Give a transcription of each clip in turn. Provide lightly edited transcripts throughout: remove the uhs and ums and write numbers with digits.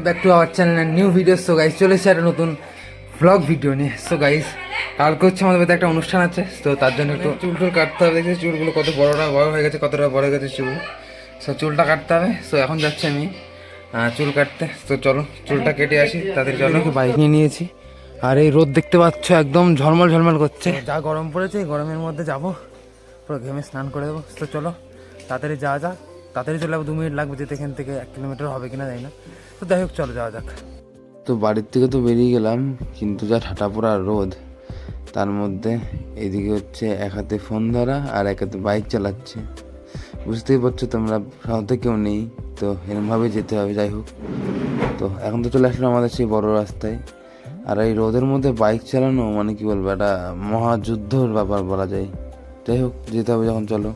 Back to our channel and new video. So guys চলে এসেছে একটা নতুন ব্লগ ভিডিও নিয়ে। সো গাইস কালকে হচ্ছে আমাদের বাড়িতে একটা অনুষ্ঠান আছে, তো তার জন্য একটু চুল কাটতে হবে। দেখছি চুলগুলো কত বড় হয়ে গেছে, কতটা বড় হয়ে গেছে চুল। সো চুলটা কাটতে হবে। সো এখন যাচ্ছি আমি চুল কাটতে। তো চলো চুলটা কেটে আসি তাদের। চলো বাইক নিয়ে নিয়েছি, আর এই রোদ দেখতে পাচ্ছ একদম ঝলমল ঝলমল করছে। যা গরম পড়েছে এই গরমের মধ্যে যাবো, পুরো ঘেমে স্নান করে দেবো। তো চলো তাড়াতাড়ি যাওয়া যাক। তাড়াতাড়ি চলে যাবো, 2 মিনিট লাগবে যেতে, এখান থেকে 1 কিলোমিটার হবে কিনা জানি না। তো যাই হোক চলো যাওয়া যাক। তো বাড়ির থেকে তো বেরিয়ে গেলাম, কিন্তু যা ঠাটা পড়া রোদ, তার মধ্যে এদিকে হচ্ছে এক হাতে ফোন ধরা আর এক হাতে বাইক চালাচ্ছে। বুঝতেই পারছো তোমরা, সাথে কেউ নেই, তো এরমভাবে যেতে হবে। যাই হোক, তো এখন তো চলে আসলো আমাদের সেই বড় রাস্তায়। আর এই রোদের মধ্যে বাইক চালানো মানে কি বলবো, একটা মহাযুদ্ধর ব্যাপার বলা যায়। যাই হোক যেতে হবে যখন, চলো।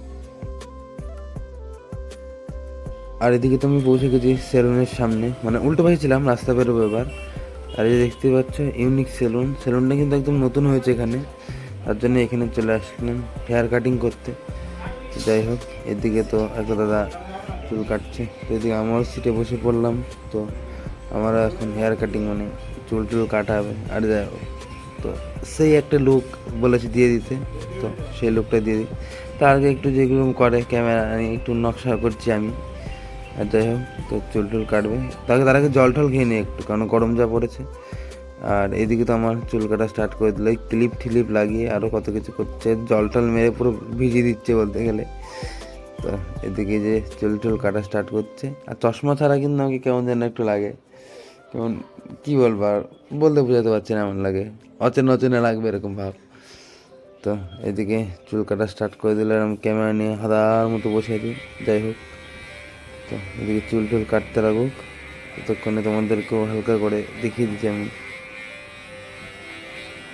আর এদিকে তো আমি পৌঁছে গেছি সেলুনের সামনে, মানে উল্টো পাশে ছিলাম, রাস্তা বেরোবো এবার। আর এই যে দেখতে পাচ্ছ ইউনিক সেলুনটা কিন্তু একদম নতুন হয়েছে এখানে, তার জন্য এখানে চলে আসলাম হেয়ার কাটিং করতে। তো যাই হোক, এদিকে তো একটা দাদা চুল কাটছে, তো এদিকে আমার সিটে বসে পড়লাম। তো আমার এখন হেয়ার কাটিং মানে চুল কাটা হবে। আর যাই হোক, তো সেই একটা লুক বলেছি দিয়ে দিতে, তো সেই লুকটা দিয়ে দিই। তার আগে একটু যেগুলো করে ক্যামেরা একটু নকশা করছি আমি। আর যাই হোক, তো চুল কাটবে, তার আগে জল টল খেয়ে নিই একটু, কারণ গরম যা পড়েছে। আর এদিকে তো আমার চুল কাটা স্টার্ট করে দিল, ক্লিপ লাগিয়ে আরও কত কিছু করছে, জল টল মেরে পুরো ভিজিয়ে দিচ্ছে বলতে গেলে। তো এদিকে যে চুল কাটা স্টার্ট করছে, আর চশমা ছাড়া কিন্তু আমাকে কেমন যেন একটু লাগে, কেমন কী বলবো আর বলতে বোঝাতে পারছি না, এমন লাগে, অচেনা লাগবে এরকম ভাব। তো এদিকে চুল কাটা স্টার্ট করে দিলে আমি ক্যামেরা নিয়ে হাদার মতো বসে দিই। যাই হোক, তো এদিকে চুল কাটতে লাগুক, ততক্ষণে তোমাদেরকেও হালকা করে দেখিয়ে দিচ্ছি আমি।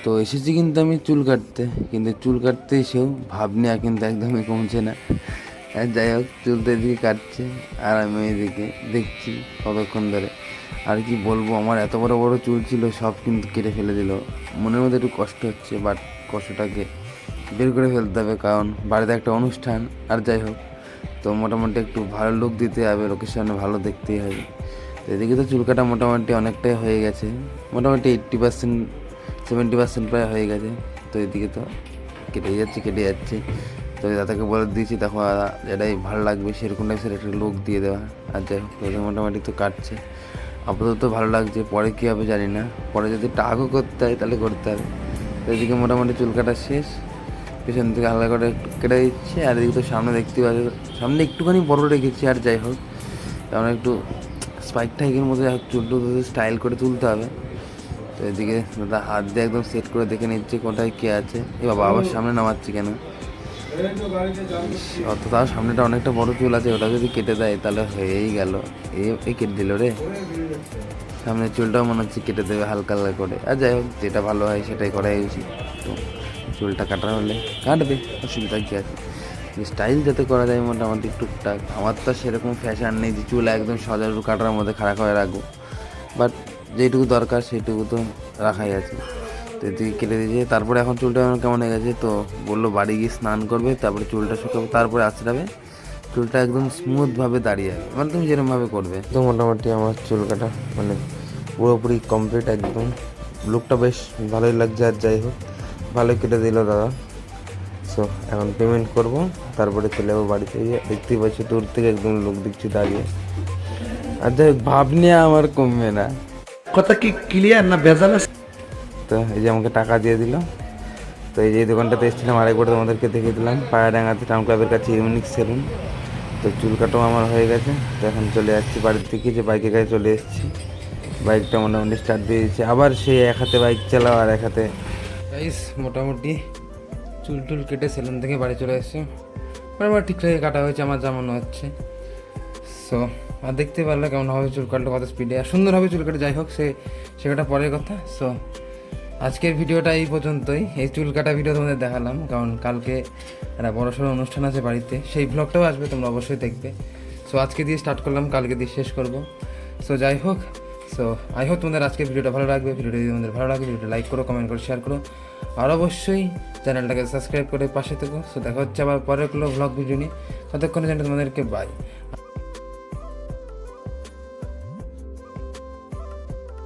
তো এসেছি কিন্তু আমি চুল কাটতে, কিন্তু চুল কাটতে এসেও ভাবনি আর কিন্তু একদমই কমছে না। আর যাই হোক, চুল তো এদিকে কাটছে আর আমি এদিকে দেখছি কতক্ষণ ধরে। আর কি বলবো, আমার এত বড় বড় চুল ছিল, সব কিন্তু কেটে ফেলে দিল। মনের মধ্যে একটু কষ্ট হচ্ছে, বাট কষ্টটাকে বের করে ফেলতে হবে, কারণ বাড়িতে একটা অনুষ্ঠান। আর যাই হোক, তো মোটামুটি একটু ভালো লুক দিতে হবে, লোকেশনে ভালো দেখতেই হবে। তো এদিকে তো চুল কাটা মোটামুটি অনেকটাই হয়ে গেছে, মোটামুটি 80% 70% প্রায় হয়ে গেছে। তো এদিকে তো কেটে যাচ্ছে। তো দাদাকে বলে দিয়েছি, দেখো দাদা যেটাই ভালো লাগবে সেরকম টাইপের একটা লুক দিয়ে দেওয়া। আর যাই হোক, মোটামুটি তো কাটছে, আপাতত ভালো লাগছে, পরে কী হবে জানি না, পরে যদি টাকও করতে হয় তাহলে করতে হবে। তো এদিকে মোটামুটি চুল কাটা শেষ, পেছন থেকে হালকা করে একটু কেটে দিচ্ছে। আর এদিকে তো সামনে দেখতে পাচ্ছি, সামনে একটুখানি বড় রেখেছি। আর যাই হোক, কারণ একটু স্পাইক টাইকের মধ্যে চুলটুল স্টাইল করে তুলতে হবে। তো এদিকে দাদা হাত দিয়ে একদম সেট করে দেখে নিচ্ছে কোথায় কে আছে। এ বাবা আবার সামনে নামাচ্ছি কেন, অত তার সামনেটা অনেকটা বড় চুল আছে, ওটা যদি কেটে দেয় তাহলে হয়েই গেল। এই কেটে দিল রে, সামনের চুলটাও মনে হচ্ছে কেটে দেবে হালকা করে। আর যাই হোক, যেটা ভালো হয় সেটাই করাই উচিত। তো চুলটা কাটার হলে কাটবে, অসুবিধা কী আছে। স্টাইল যাতে করা যায় মোটামুটি টুকটাক। আমার তো সেরকম ফ্যাশন নেই যে চুল একদম সজারু কাটার মধ্যে খাড়া করে রাখবো, বাট যেটুকু দরকার সেটুকু তো রাখাই আছে। তো এদিকে কেটে দিয়েছে, তারপরে এখন চুলটা আমার কেমন হয়ে গেছে, তো বললো বাড়ি গিয়ে স্নান করবে, তারপরে চুলটা শুকাবে, তারপরে আঁচড়াবে, চুলটা একদম স্মুথভাবে দাঁড়িয়ে যাবে, মানে তুমি যেরকমভাবে করবে। তো মোটামুটি আমার চুল কাটা মানে পুরোপুরি কমপ্লিট, একদম লুকটা বেশ ভালোই লাগছে। আর যাই হোক, ভালোই কেটে দিল দাদা। সো এখন পেমেন্ট করব, তারপরে চলে যাবো বাড়িতে। গিয়ে দেখতেই পাচ্ছি দূর থেকে একদম লোক দিচ্ছি দাঁড়িয়ে। আর যাই হোক, ভাব নিয়ে আমার কমবে না, কথা কি ক্লিয়ার না ভেজাল আছে? তো এই যে আমাকে টাকা দিয়ে দিল। তো এই যে দোকানটাতে এসেছিলাম আরেকবার তোমাদেরকে দেখিয়ে দিলাম, পায়রাডাঙ্গাতে টাউন ক্লাবের কাছে ইউনিক সেলুন। তো চুল কাটাও আমার হয়ে গেছে, তো এখন চলে যাচ্ছি বাড়ির থেকে, যে বাইকের কাছে চলে এসেছি। বাইকটা মোটামুটি স্টার্ট দিয়ে দিচ্ছে, আবার সে এক হাতে বাইক চালাও আর এক হাতে। গাইস মোটামুটি চুল কেটে সেলুন থেকে বাড়ি চলে এসেছে, আমার ঠিকঠাক কাটা হয়েছে আমার যা মনে হচ্ছে। সো আর দেখতে পারলে কেমন হবে চুল কাটলে, কত স্পিডে আর সুন্দর হবে চুল কাটে। যাই হোক, সেটা পরের কথা। সো আজকের ভিডিওটা এই পর্যন্তই, এই চুল কাটা ভিডিও তোমাদের দেখালাম, কারণ কালকে একটা বড়সড় অনুষ্ঠান আছে বাড়িতে, সেই ভ্লগটাও আসবে, তোমরা অবশ্যই দেখবে। সো আজকে দিয়ে স্টার্ট করলাম, কালকে দিয়ে শেষ করব। সো যাই হোক, সো আই হোপ তোমাদের আজকের ভিডিওটা ভালো লাগবে। ভিডিওটা যদি তোমাদের ভালো লাগে, ভিডিওটা লাইক করো, কমেন্ট করো, শেয়ার করো, আর অবশ্যই চ্যানেলটাকে সাবস্ক্রাইব করে পাশে থেকো। সো দেখা হচ্ছে আবার পরের কোনো ভ্লগ ভিডিও নিয়ে, ততক্ষণে জানি তোমাদেরকে বাই।